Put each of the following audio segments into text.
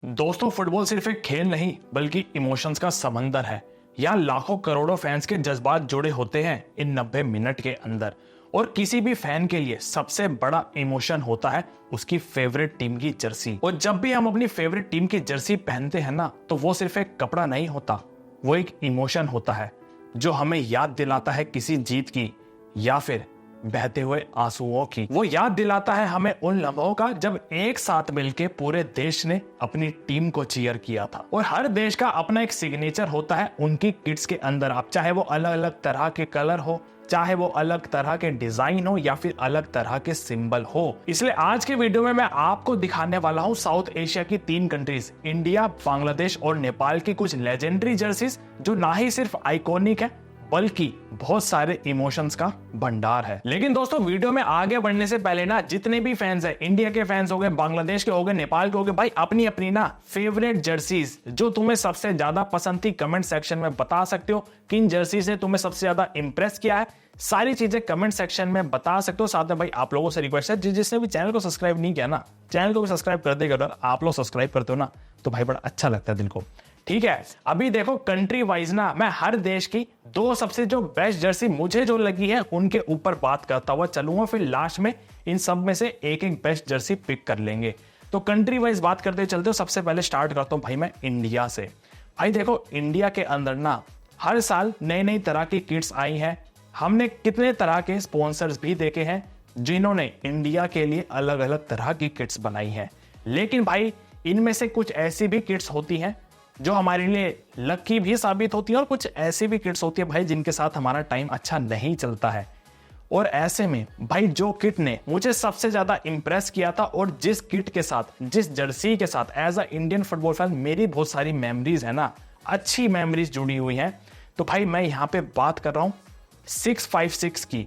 दोस्तों, फुटबॉल सिर्फ एक खेल नहीं बल्कि इमोशंस का समंदर है। यहाँ लाखों करोड़ों फैंस के जज्बात जुड़े होते हैं इन 90 मिनट के अंदर। और किसी भी फैन के लिए सबसे बड़ा इमोशन होता है उसकी फेवरेट टीम की जर्सी। और जब भी हम अपनी फेवरेट टीम की जर्सी पहनते हैं ना, तो वो सिर्फ एक कपड़ा नहीं होता, वो एक इमोशन होता है जो हमें याद दिलाता है किसी जीत की या फिर बहते हुए आंसुओं की। वो याद दिलाता है हमें उन लम्हों का जब एक साथ मिलके पूरे देश ने अपनी टीम को चीयर किया था। और हर देश का अपना एक सिग्नेचर होता है उनकी किट्स के अंदर। आप चाहे वो अलग अलग तरह के कलर हो, चाहे वो अलग तरह के डिजाइन हो या फिर अलग तरह के सिंबल हो। इसलिए आज के वीडियो में मैं आपको दिखाने वाला हूं साउथ एशिया की 3 कंट्रीज इंडिया, बांग्लादेश और नेपाल की कुछ लेजेंडरी जर्सीज जो ना ही सिर्फ आइकॉनिक है बल्कि बहुत सारे इमोशंस का भंडार है। लेकिन दोस्तों, वीडियो में आगे बढ़ने से पहले ना, जितने भी फैंस हैं, इंडिया के फैंस हो गए, बांग्लादेश के हो गए, नेपाल के हो गए, भाई अपनी अपनी ना फेवरेट जर्सीज जो तुम्हें सबसे ज्यादा पसंद थी कमेंट सेक्शन में बता सकते हो। किन जर्सीज ने तुम्हें सबसे ज्यादा इंप्रेस किया है, सारी चीजें कमेंट सेक्शन में बता सकते हो। साथ में भाई आप लोगों से रिक्वेस्ट है, जिसने भी चैनल को सब्सक्राइब नहीं किया ना, चैनल को भी सब्सक्राइब कर देगा। आप लोग सब्सक्राइब करते हो ना तो भाई बड़ा अच्छा लगता है दिल को। ठीक है, अभी देखो कंट्री वाइज ना मैं हर देश की 2 सबसे जो बेस्ट जर्सी मुझे जो लगी है उनके ऊपर बात करता हुआ चलूंगा, फिर लास्ट में इन सब में से एक एक बेस्ट जर्सी पिक कर लेंगे। तो कंट्री वाइज बात करते चलते हो, सबसे पहले स्टार्ट करता हूं भाई मैं इंडिया से। भाई देखो, इंडिया के अंदर ना हर साल नई नई तरह की किट्स आई हैं। हमने कितने तरह के स्पॉन्सर्स भी देखे हैं जिन्होंने इंडिया के लिए अलग अलग तरह की किट्स बनाई हैं। लेकिन भाई इनमें से कुछ ऐसी भी किट्स होती हैं जो हमारे लिए लकी भी साबित होती है और कुछ ऐसी भी किट्स होती है भाई जिनके साथ हमारा टाइम अच्छा नहीं चलता है। और ऐसे में भाई जो किट ने मुझे सबसे ज्यादा इंप्रेस किया था और जिस किट के साथ, जिस जर्सी के साथ as a Indian football fan मेरी बहुत सारी मेमोरीज है ना, अच्छी मेमोरीज जुड़ी हुई हैं, तो भाई मैं यहाँ पे बात कर रहा हूँ 656 की,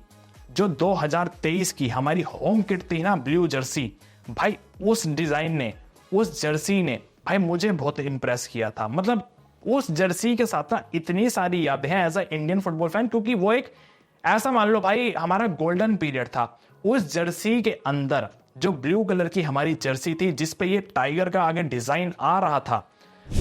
जो 2023 की हमारी होम किट थी ना, ब्लू जर्सी। भाई उस डिजाइन ने, उस जर्सी ने भाई मुझे बहुत इंप्रेस किया था। मतलब उस जर्सी के साथ ना इतनी सारी यादें हैं as a Indian football fan, क्योंकि वो एक ऐसा मान लो भाई हमारा गोल्डन पीरियड था। उस जर्सी के अंदर जो ब्लू कलर की हमारी जर्सी थी जिसपे ये टाइगर का आगे डिजाइन आ रहा था,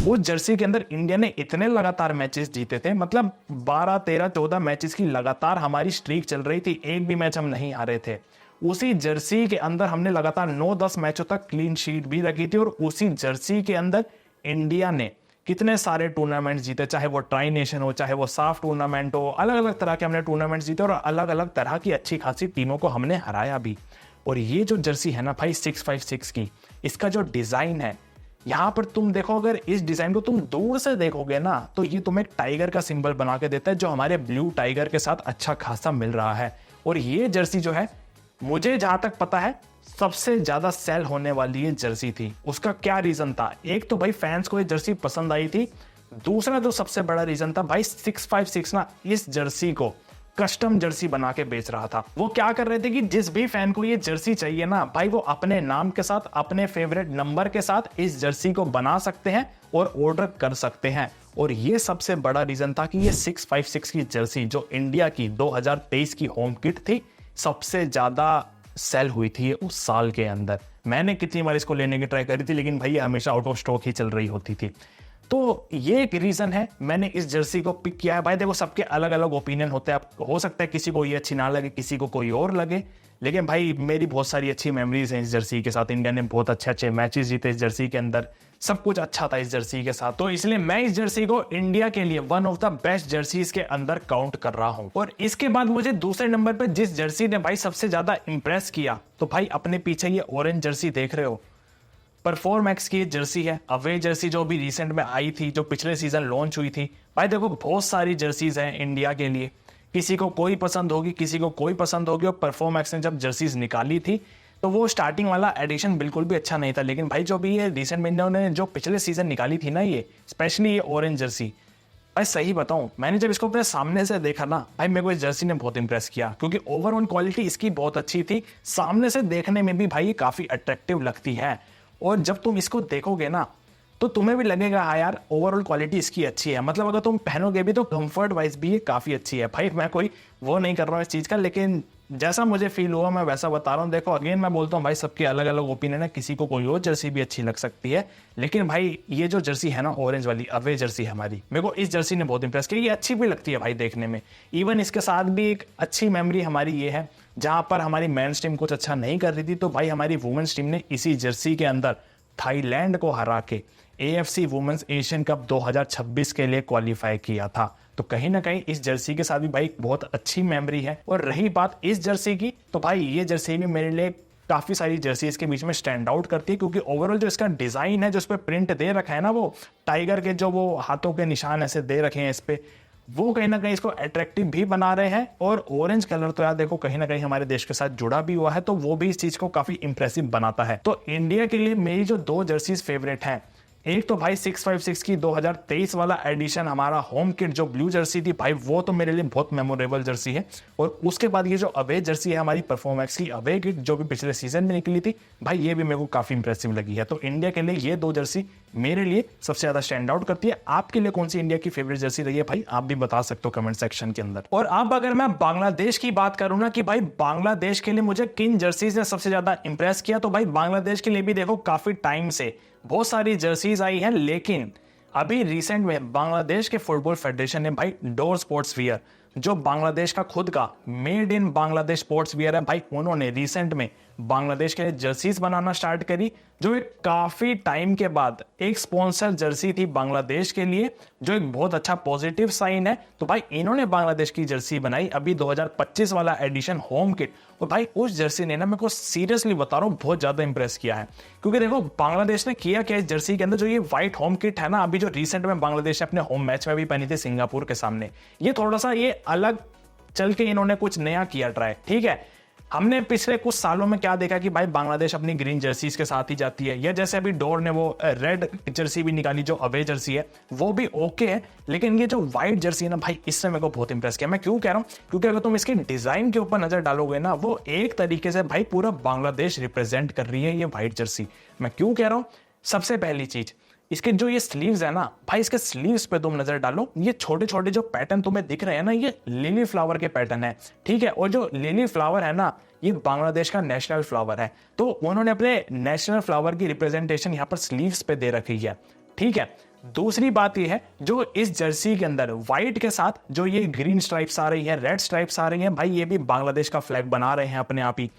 उस जर्सी के अंदर इंडिया ने इतने लगातार मैचेस जीते थे। मतलब 12, 13, 14 मैचेस की लगातार हमारी स्ट्रीक चल रही थी, एक भी मैच हम नहीं हारे थे। उसी जर्सी के अंदर हमने लगातार 9-10 मैचों तक क्लीन शीट भी रखी थी। और उसी जर्सी के अंदर इंडिया ने कितने सारे टूर्नामेंट जीते, चाहे वो ट्राई नेशन हो, चाहे वो साफ टूर्नामेंट हो, अलग अलग तरह के हमने टूर्नामेंट जीते और अलग अलग तरह की अच्छी खासी टीमों को हमने हराया भी। और ये जो जर्सी है ना भाई 656 की, इसका जो डिजाइन है, यहां पर तुम देखो, अगर इस डिजाइन को तुम दूर से देखोगे ना तो ये तुम्हें टाइगर का सिंबल बना के देता है जो हमारे ब्लू टाइगर के साथ अच्छा खासा मिल रहा है। और ये जर्सी जो है, मुझे जहां तक पता है सबसे ज्यादा सेल होने वाली ये जर्सी थी। उसका क्या रीजन था? एक तो भाई फैंस को ये जर्सी पसंद आई थी, दूसरा जो सबसे बड़ा रीजन था भाई 656 ना इस जर्सी को कस्टम जर्सी बना के बेच रहा था। वो क्या कर रहे थे कि जिस भी फैन को ये जर्सी चाहिए ना भाई, वो अपने नाम के साथ, अपने फेवरेट नंबर के साथ इस जर्सी को बना सकते हैं और ऑर्डर कर सकते हैं। और ये सबसे बड़ा रीजन था कि ये 656 की जर्सी जो इंडिया की 2023 की होम किट थी, सबसे ज्यादा सेल हुई थी उस साल के अंदर। मैंने कितनी बार इसको लेने की ट्राई करी थी, लेकिन भाई हमेशा आउट ऑफ स्टॉक ही चल रही होती थी। तो ये एक रीजन है मैंने इस जर्सी को पिक किया है। भाई देखो, सबके अलग अलग ओपिनियन होते हैं। हो सकता है किसी को ये अच्छी ना लगे, किसी को कोई और लगे, लेकिन भाई मेरी बहुत सारी अच्छी मेमोरीज हैं इस जर्सी के साथ। इंडिया ने बहुत अच्छे अच्छे मैचेस जीते इस जर्सी के अंदर, सब कुछ अच्छा था इस जर्सी के साथ। तो इसलिए मैं इस जर्सी को इंडिया के लिए one of the best jerseys के अंदर काउंट कर रहा हूं। और इसके बाद मुझे दूसरे नंबर पे जिस जर्सी ने भाई सबसे ज्यादा इंप्रेस किया, तो भाई अपने पीछे ये ऑरेंज जर्सी देख रहे हो, परफॉर्मैक्स की जर्सी है, अवे जर्सी जो भी रिसेंट में आई थी, जो पिछले सीजन लॉन्च हुई थी। भाई देखो, बहुत सारी जर्सीज हैं इंडिया के लिए, किसी को कोई पसंद होगी, किसी को कोई पसंद होगी। और परफॉर्मैक्स ने जब जर्सीज निकाली थी तो वो स्टार्टिंग वाला एडिशन बिल्कुल भी अच्छा नहीं था, लेकिन भाई जो भी ये रिसेंट में इन्होंने जो पिछले सीजन निकाली थी ना, ये स्पेशली ये ऑरेंज जर्सी, भाई सही बताऊं, मैंने जब इसको अपने सामने से देखा ना भाई, मेरे को इस जर्सी ने बहुत इंप्रेस किया, क्योंकि ओवरऑल क्वालिटी इसकी बहुत अच्छी थी। सामने से देखने में भी भाई ये काफी अट्रैक्टिव लगती है। और जब तुम इसको देखोगे ना तो तुम्हें भी लगेगा हाँ यार, ओवरऑल क्वालिटी इसकी अच्छी है। मतलब अगर तुम पहनोगे भी तो कंफर्ट वाइज भी ये काफी अच्छी है। भाई मैं कोई वो नहीं कर रहा हूँ इस चीज का, लेकिन जैसा मुझे फील हुआ मैं वैसा बता रहा हूँ। देखो अगेन मैं बोलता हूँ भाई, सबकी अलग अलग ओपिनियन है, किसी को कोई और जर्सी भी अच्छी लग सकती है, लेकिन भाई ये जो जर्सी है ना ऑरेंज वाली अवे जर्सी हमारी, मेरे को इस जर्सी ने बहुत इंप्रेस किया। ये अच्छी भी लगती है भाई देखने में। इवन इसके साथ भी एक अच्छी मेमोरी हमारी ये है, जहां पर हमारी मेंस टीम कुछ अच्छा नहीं कर रही थी तो भाई हमारी वुमेन्स टीम ने इसी जर्सी के अंदर थाईलैंड को हरा के AFC वुमेन्स एशियन कप 2026 के लिए क्वालिफाई किया था। तो कहीं ना कहीं इस जर्सी के साथ भी भाई बहुत अच्छी मेमोरी है। और रही बात इस जर्सी की, तो भाई ये जर्सी भी मेरे लिए काफी सारी जर्सीज के बीच में स्टैंड आउट करती है, क्योंकि ओवरऑल जो इसका डिजाइन है, जो इस पे प्रिंट दे रखा है ना, वो टाइगर के जो वो हाथों के निशान ऐसे दे रखे हैं इस पे, वो कहीं ना कहीं इसको अट्रैक्टिव भी बना रहे हैं। और ऑरेंज कलर तो यार देखो कहीं ना कहीं हमारे देश के साथ जुड़ा भी हुआ है, तो वो भी इस चीज को काफी इंप्रेसिव बनाता है। तो इंडिया के लिए मेरी जो 2 जर्सीज फेवरेट हैं, एक तो भाई 656 की 2023 वाला एडिशन हमारा होम किट जो ब्लू जर्सी थी भाई, वो तो मेरे लिए बहुत मेमोरेबल जर्सी है। और उसके बाद ये जो अवे जर्सी है हमारी परफॉर्मेंस की अवे किट जो भी पिछले सीजन में निकली थी भाई, ये भी मेरे को काफी इंप्रेसिव लगी है। तो इंडिया के लिए ये 2 जर्सी मेरे लिए सबसे ज्यादा स्टैंड आउट करती है। आपके लिए कौन सी इंडिया की फेवरेट जर्सी रही है भाई, आप भी बता सकते हो कमेंट सेक्शन के अंदर। और अब अगर मैं बांग्लादेश की बात करूं ना कि भाई बांग्लादेश के लिए मुझे किन जर्सीज ने सबसे ज्यादा इंप्रेस किया, तो भाई बांग्लादेश के लिए भी देखो काफी टाइम से बहुत सारी जर्सीज आई हैं, लेकिन अभी रिसेंट में बांग्लादेश के फुटबॉल फेडरेशन ने भाई डोर स्पोर्ट्स वियर, जो बांग्लादेश का खुद का made in Bangladesh sports wear है भाई, उन्होंने रिसेंट में बांग्लादेश के लिए जर्सीज बनाना स्टार्ट करी, जो एक काफी टाइम के बाद एक स्पॉन्सर जर्सी थी बांग्लादेश के लिए, जो एक बहुत अच्छा पॉजिटिव साइन है। तो भाई इन्होंने बांग्लादेश की जर्सी बनाई अभी 2025 वाला एडिशन होम किट, और भाई उस जर्सी ने ना मेरे को सीरियसली बता रहा हूँ बहुत ज्यादा इंप्रेस किया है। क्योंकि देखो बांग्लादेश ने किया क्या इस जर्सी के अंदर, जो ये व्हाइट होम किट है ना, अभी जो रिसेंट में बांग्लादेश ने अपने होम मैच में भी पहनी थी सिंगापुर के सामने, ये थोड़ा सा ये अलग चल के इन्होंने कुछ नया किया ट्राई। ठीक है, हमने पिछले कुछ सालों में क्या देखा कि भाई बांग्लादेश अपनी ग्रीन जर्सीज के साथ ही जाती है, या जैसे अभी डोर ने वो रेड जर्सी भी निकाली जो अवे जर्सी है, वो भी ओके है, लेकिन ये जो व्हाइट जर्सी है ना भाई, इससे मेरे को बहुत इंप्रेस किया। मैं क्यों कह रहा हूँ, क्योंकि अगर तुम इसके डिजाइन के ऊपर नजर डालोगे ना, वो एक तरीके से भाई पूरा बांग्लादेश रिप्रेजेंट कर रही है ये व्हाइट जर्सी। मैं क्यों कह रहा हूँ, सबसे पहली चीज इसके जो ये स्लीव्स है ना भाई, इसके स्लीव्स पे तुम नजर डालो, ये छोटे छोटे जो पैटर्न तुम्हें दिख रहे हैं ना, ये लिली फ्लावर के पैटर्न है। ठीक है, और जो लिली फ्लावर है ना, ये बांग्लादेश का नेशनल फ्लावर है, तो उन्होंने अपने नेशनल फ्लावर की रिप्रेजेंटेशन यहाँ पर स्लीव्स पे दे रखी है। ठीक है, दूसरी बात ये है, जो इस जर्सी के अंदर व्हाइट के साथ जो ये ग्रीन स्ट्राइप्स आ रही है, रेड स्ट्राइप्स आ रही है भाई, ये भी बांग्लादेश का फ्लैग बना रहे हैं अपने आप ही।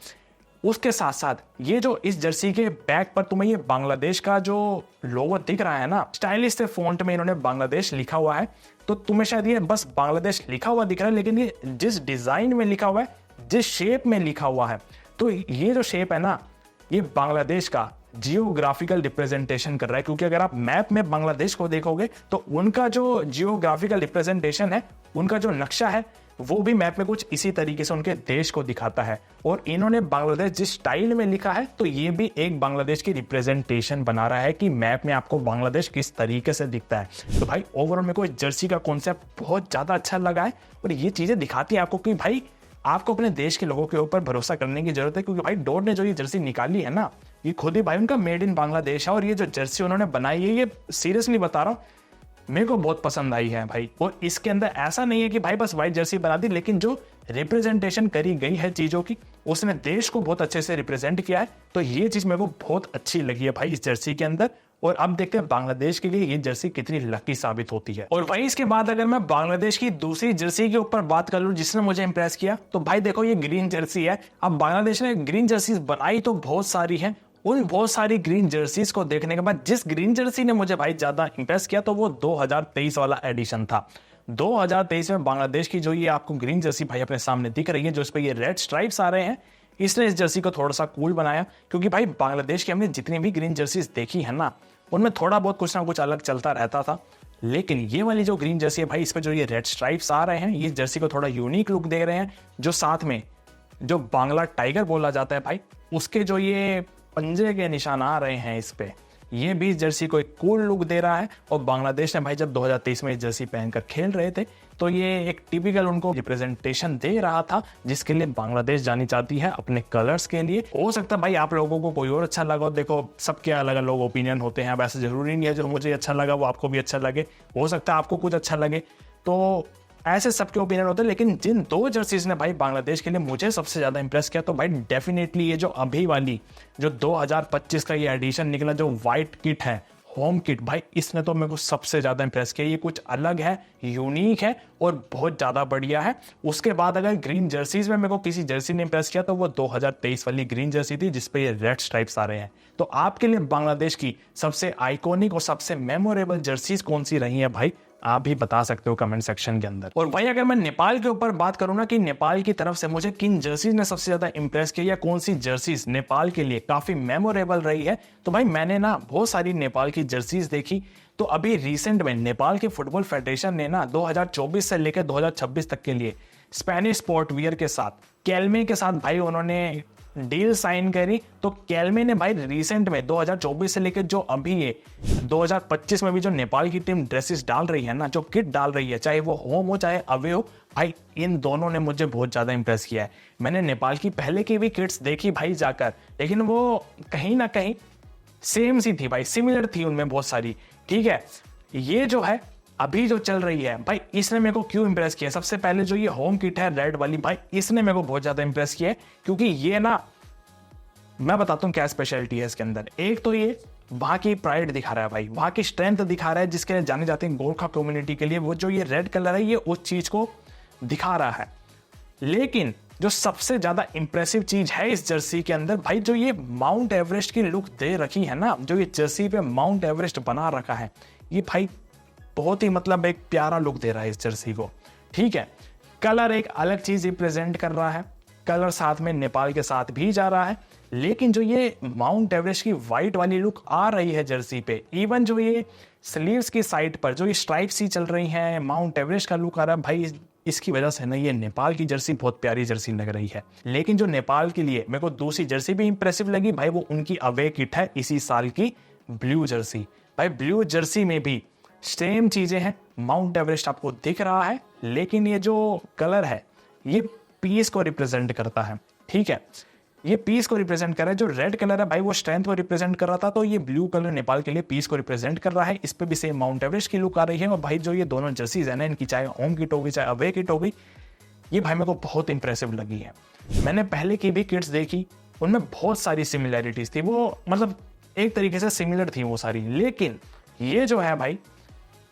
उसके साथ साथ ये जो इस जर्सी के बैक पर तुम्हें ये बांग्लादेश का जो लोगो दिख रहा है ना, स्टाइलिश से फॉन्ट में इन्होंने बांग्लादेश लिखा हुआ है, तो तुम्हें शायद ये बस बांग्लादेश लिखा हुआ दिख रहा है, लेकिन ये जिस डिजाइन में लिखा हुआ है, जिस शेप में लिखा हुआ है, तो ये जो शेप है ना, ये बांग्लादेश का जियोग्राफिकल रिप्रेजेंटेशन कर रहा है। क्योंकि अगर आप मैप में बांग्लादेश को देखोगे तो उनका जो जियोग्राफिकल रिप्रेजेंटेशन है, उनका जो नक्शा है, वो भी मैप में कुछ इसी तरीके से उनके देश को दिखाता है। और इन्होंने बांग्लादेश जिस स्टाइल में लिखा है, तो ये भी एक बांग्लादेश की रिप्रेजेंटेशन बना रहा है कि मैप में आपको बांग्लादेश किस तरीके से दिखता है। तो भाई ओवरऑल मेरे को जर्सी का कॉन्सेप्ट बहुत ज्यादा अच्छा लगा है, और ये चीजें दिखाती है आपको कि भाई आपको अपने देश के लोगों के ऊपर भरोसा करने की जरूरत है। क्योंकि भाई डोर ने जो ये जर्सी निकाली है ना, ये खुद ही भाई उनका मेड इन बांग्लादेश है, और ये जो जर्सी उन्होंने बनाई है, ये सीरियसली बता रहा हूँ मेरे को बहुत पसंद आई है भाई। और इसके अंदर ऐसा नहीं है कि भाई बस व्हाइट जर्सी बना दी, लेकिन जो रिप्रेजेंटेशन करी गई है चीजों की, उसने देश को बहुत अच्छे से रिप्रेजेंट किया है। तो ये चीज मेरे को बहुत अच्छी लगी है भाई इस जर्सी के अंदर। और अब देखते हैं बांग्लादेश के लिए ये जर्सी कितनी लकी साबित होती है। और वहीं इसके बाद अगर मैं बांग्लादेश की दूसरी जर्सी के ऊपर बात कर लूं जिसने मुझे इंप्रेस किया, तो भाई देखो ये ग्रीन जर्सी है। अब बांग्लादेश ने ग्रीन जर्सी बनाई तो बहुत सारी है, उन बहुत सारी ग्रीन जर्सीज को देखने के बाद जिस ग्रीन जर्सी ने मुझे भाई ज्यादा इंप्रेस किया, तो वो 2023 वाला एडिशन था। 2023 में बांग्लादेश की जो ये आपको ग्रीन जर्सी भाई अपने सामने दिख रही है, जो इस पे ये रेड स्ट्राइप्स आ रहे हैं, इसने इस जर्सी को थोड़ा सा कूल बनाया। क्योंकि भाई बांग्लादेश की हमने जितनी भी ग्रीन जर्सीज देखी है ना, उनमें थोड़ा बहुत कुछ ना कुछ अलग चलता रहता था, लेकिन ये वाली जो ग्रीन जर्सी है भाई, इस पे जो ये रेड स्ट्राइप्स आ रहे हैं, ये जर्सी को थोड़ा यूनिक लुक दे रहे हैं। जो साथ में जो बांग्ला टाइगर बोला जाता है भाई, उसके जो ये पंजे के निशान आ रहे हैं इस पे, ये भी जर्सी को एक कूल लुक दे रहा है। और बांग्लादेश ने भाई जब 2023 में इस जर्सी पहनकर खेल रहे थे, तो ये एक टिपिकल उनको रिप्रेजेंटेशन दे रहा था, जिसके लिए बांग्लादेश जानी चाहती है अपने कलर्स के लिए। हो सकता है भाई आप लोगों को कोई और अच्छा लगा, देखो सबके अलग अलग ओपिनियन होते हैं, वैसे जरूरी नहीं है जो मुझे अच्छा लगा वो आपको भी अच्छा लगे, हो सकता है आपको कुछ अच्छा लगे। तो ऐसे सबके ओपिनियन होते हैं, लेकिन जिन दो जर्सीज ने भाई बांग्लादेश के लिए मुझे सबसे ज्यादा इंप्रेस किया, तो भाई डेफिनेटली ये जो अभी वाली जो 2025 का ये एडिशन निकला, जो व्हाइट किट है, होम किट, भाई इसने तो मेरे को सबसे ज्यादा इंप्रेस किया। ये कुछ अलग है, यूनिक है और बहुत ज्यादा बढ़िया है। उसके बाद अगर ग्रीन जर्सीज में मेरे को किसी जर्सी ने इंप्रेस किया तो वो 2023 वाली ग्रीन जर्सी थी जिसपे ये रेड स्ट्राइप्स आ रहे हैं। तो आपके लिए बांग्लादेश की सबसे आइकॉनिक और सबसे मेमोरेबल जर्सीज कौन सी रही है भाई, आप भी बता सकते हो कमेंट सेक्शन के अंदर। और भाई अगर मैं नेपाल के ऊपर बात करूं ना कि नेपाल की तरफ से मुझे किन जर्सीज ने सबसे ज्यादा इंप्रेस किया या कौन सी जर्सीज नेपाल के लिए काफी मेमोरेबल रही है, तो भाई मैंने ना बहुत सारी नेपाल की जर्सीज देखी। तो अभी रिसेंट में नेपाल के फुटबॉल फेडरेशन ने ना 2024 से लेकर 2026 तक के लिए स्पेनिश स्पोर्ट वियर के साथ केल्मे के साथ भाई उन्होंने डील साइन करी। तो केल्मे ने भाई रिसेंट में 2024 से लेकर जो अभी ये 2025 में भी जो नेपाल की टीम ड्रेसेस डाल रही है ना, जो किट डाल रही है, चाहे वो होम हो चाहे अवे हो, भाई इन दोनों ने मुझे बहुत ज्यादा इंप्रेस किया है। मैंने नेपाल की पहले की भी किट्स देखी भाई जाकर, लेकिन वो कहीं ना कहीं सेम सी थी भाई, सिमिलर थी उनमें बहुत सारी। ठीक है, ये जो है अभी जो चल रही है भाई, इसने मेरे को क्यों इंप्रेस किया? सबसे पहले जो ये होम किट है रेड वाली, भाई इसने मेरे को बहुत ज्यादा इंप्रेस किया है, क्योंकि ये ना मैं बताता हूँ क्या स्पेशलिटी है इसके अंदर। एक तो ये वहां की प्राइड दिखा रहा है भाई, वहां की स्ट्रेंथ दिखा रहा है जिसके लिए जाने जाते हैं गोरखा कम्युनिटी के लिए। वो जो ये रेड कलर है ये उस चीज को दिखा रहा है। लेकिन जो सबसे ज्यादा इंप्रेसिव चीज है इस जर्सी के अंदर भाई, जो ये माउंट एवरेस्ट की लुक दे रखी है ना, जो ये जर्सी पे माउंट एवरेस्ट बना रखा है, ये भाई बहुत ही मतलब एक प्यारा लुक दे रहा है इस जर्सी को। ठीक है, कलर एक अलग चीज रिप्रेजेंट कर रहा है, कलर साथ में नेपाल के साथ भी जा रहा है, लेकिन जो ये माउंट एवरेस्ट की व्हाइट वाली लुक आ रही है जर्सी पे, इवन जो ये स्लीव्स की साइड पर जो ये स्ट्राइप्स ही चल रही हैं, माउंट एवरेस्ट का लुक आ रहा है भाई, इसकी वजह से ना ये नेपाल की जर्सी बहुत प्यारी जर्सी लग रही है। लेकिन जो नेपाल के लिए मेरे को दूसरी जर्सी भी इंप्रेसिव लगी भाई, वो उनकी अवे किट है इसी साल की ब्लू जर्सी। भाई ब्लू जर्सी में भी सेम चीजें हैं, माउंट एवरेस्ट आपको दिख रहा है, लेकिन ये जो कलर है ये पीस को रिप्रेजेंट करता है। ठीक है, ये पीस को रिप्रेजेंट कर रहा है। जो रेड कलर है भाई वो स्ट्रेंथ को रिप्रेजेंट कर रहा था, तो ये ब्लू कलर नेपाल के लिए पीस को रिप्रेजेंट कर रहा है। इस पे भी सेम माउंट एवरेस्ट की लुक आ रही है। और भाई जो ये दोनों जर्सीज है ना, इनकी चाहे होम किट होगी चाहे अवे किट होगी, ये भाई मेरे को बहुत इंप्रेसिव लगी है। मैंने पहले की भी किट्स देखी, उनमें बहुत सारी सिमिलैरिटीज थी, वो मतलब एक तरीके से सिमिलर थी वो सारी। लेकिन ये जो है भाई,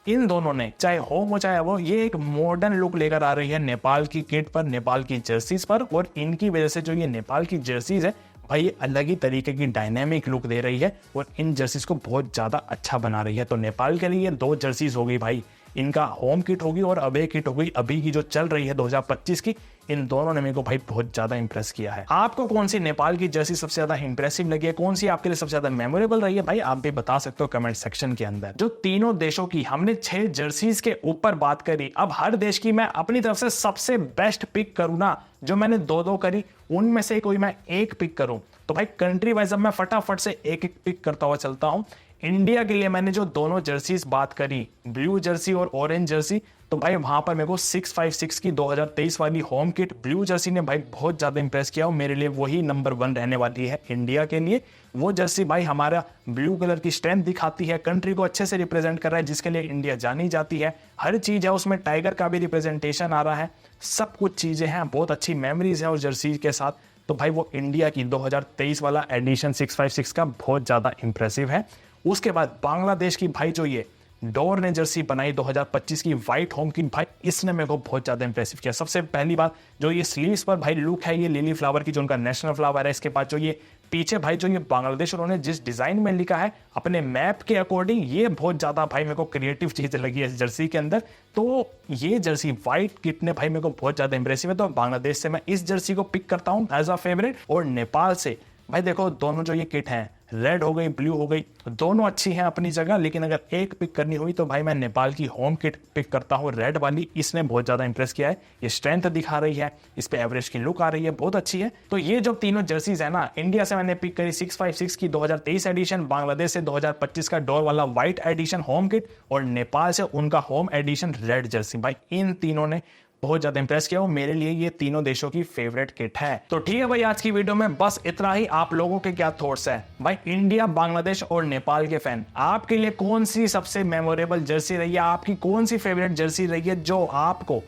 इन दोनों ने चाहे होम हो चाहे वो, ये एक मॉडर्न लुक लेकर आ रही है नेपाल की किट पर, नेपाल की जर्सीज पर। और इनकी वजह से जो ये नेपाल की जर्सीज है भाई, ये अलग ही तरीके की डायनेमिक लुक दे रही है और इन जर्सीज को बहुत ज्यादा अच्छा बना रही है। तो नेपाल के लिए दो जर्सीज हो गई भाई, इनका होम किट होगी और अवे किट होगी अभी की जो चल रही है 2025 की। इन दोनों ने मेरे को भाई बहुत ज्यादा इंप्रेस किया है। आपको कौन सी नेपाल की जर्सी सबसे ज्यादा इंप्रेसिव लगी है, कौन सी आपके लिए सबसे ज्यादा मेमोरेबल रही है, भाई आप भी बता सकते हो कमेंट सेक्शन के अंदर। जो तीनों देशों की हमने 6 जर्सीज के ऊपर बात करी, अब हर देश की मैं अपनी तरफ से सबसे बेस्ट पिक करूँ ना, जो मैंने दो करी, उनमें से कोई मैं एक पिक करूं, तो भाई कंट्री वाइज अब मैं फटाफट से एक एक पिक करता हुआ चलता हूं। इंडिया के लिए मैंने जो दोनों जर्सीज बात करी, ब्लू जर्सी और ऑरेंज जर्सी, तो भाई वहां पर मेरे को 656 की 2023 वाली होम किट ब्लू जर्सी ने भाई बहुत ज्यादा इंप्रेस किया और मेरे लिए वही नंबर 1 रहने वाली है इंडिया के लिए। वो जर्सी भाई हमारा ब्लू कलर की स्ट्रेंथ दिखाती है, कंट्री को अच्छे से रिप्रेजेंट कर रहा है, जिसके लिए इंडिया जानी जाती है। हर चीज है उसमें, टाइगर का भी रिप्रेजेंटेशन आ रहा है, सब कुछ चीजें हैं, बहुत अच्छी मेमोरीज है उस जर्सी के साथ। तो भाई वो इंडिया की 2023 वाला एडिशन 656 का बहुत ज्यादा इंप्रेसिव है। उसके बाद बांग्लादेश की भाई जो ये डोर ने जर्सी बनाई 2025 की व्हाइट होम की, भाई इसने मेरे को बहुत ज्यादा इंप्रेसिव किया। सबसे पहली बात जो ये स्लीव्स पर भाई लुक है ये लिली फ्लावर की, जो उनका नेशनल फ्लावर है। इसके बाद जो ये पीछे भाई जो ये बांग्लादेश उन्होंने जिस डिजाइन में लिखा है अपने मैप के अकॉर्डिंग, ये बहुत ज्यादा भाई मेरे को क्रिएटिव चीज लगी है इस जर्सी के अंदर। तो ये जर्सी व्हाइट किट ने भाई मेरे को बहुत ज्यादा इंप्रेसिव है। तो बांग्लादेश से मैं इस जर्सी को पिक करता हूँ एज अ फेवरेट। और नेपाल से भाई देखो दोनों जो ये किट हैं, रेड हो गई ब्लू हो गई, दोनों अच्छी हैं अपनी जगह, लेकिन अगर एक पिक करनी हुई तो भाई मैं नेपाल की होम किट पिक करता हूँ, रेड वाली। इसने बहुत ज्यादा इंप्रेस किया है, ये स्ट्रेंथ दिखा रही है, इस पे एवरेज की लुक आ रही है, बहुत अच्छी है। तो ये जो तीनों जर्सीज है ना, इंडिया से मैंने पिक करी 656 की 2023 एडिशन, बांग्लादेश से 2025 का डोर वाला व्हाइट एडिशन होम किट, और नेपाल से उनका होम एडिशन रेड जर्सी। भाई इन तीनों ने बहुत ज्यादा इंप्रेस किया और मेरे लिए ये तीनों देशों की फेवरेट किट है। तो ठीक है भाई, आज की वीडियो में बस इतना ही। आप लोगों के क्या थॉट्स है भाई, इंडिया, बांग्लादेश और नेपाल के फैन, आपके लिए कौन सी सबसे मेमोरेबल जर्सी रही है, आपकी कौन सी फेवरेट जर्सी रही है जो आपको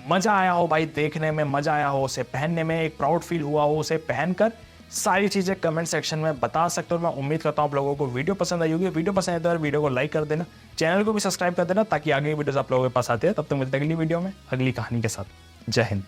मजा आया हो भाई, देखने में मजा आया हो, उसे पहनने में एक प्राउड फील हुआ हो उसे पहनकर, सारी चीजें कमेंट सेक्शन में बता सकते हो। मैं उम्मीद करता हूँ आप लोगों को वीडियो पसंद आई होगी। वीडियो पसंद है तो यार वीडियो को लाइक कर देना, चैनल को भी सब्सक्राइब कर देना ताकि आगे वीडियोस आप लोगों के पास आते हैं। तब तक मिलते हैं अगली वीडियो में अगली कहानी के साथ। जय हिंद।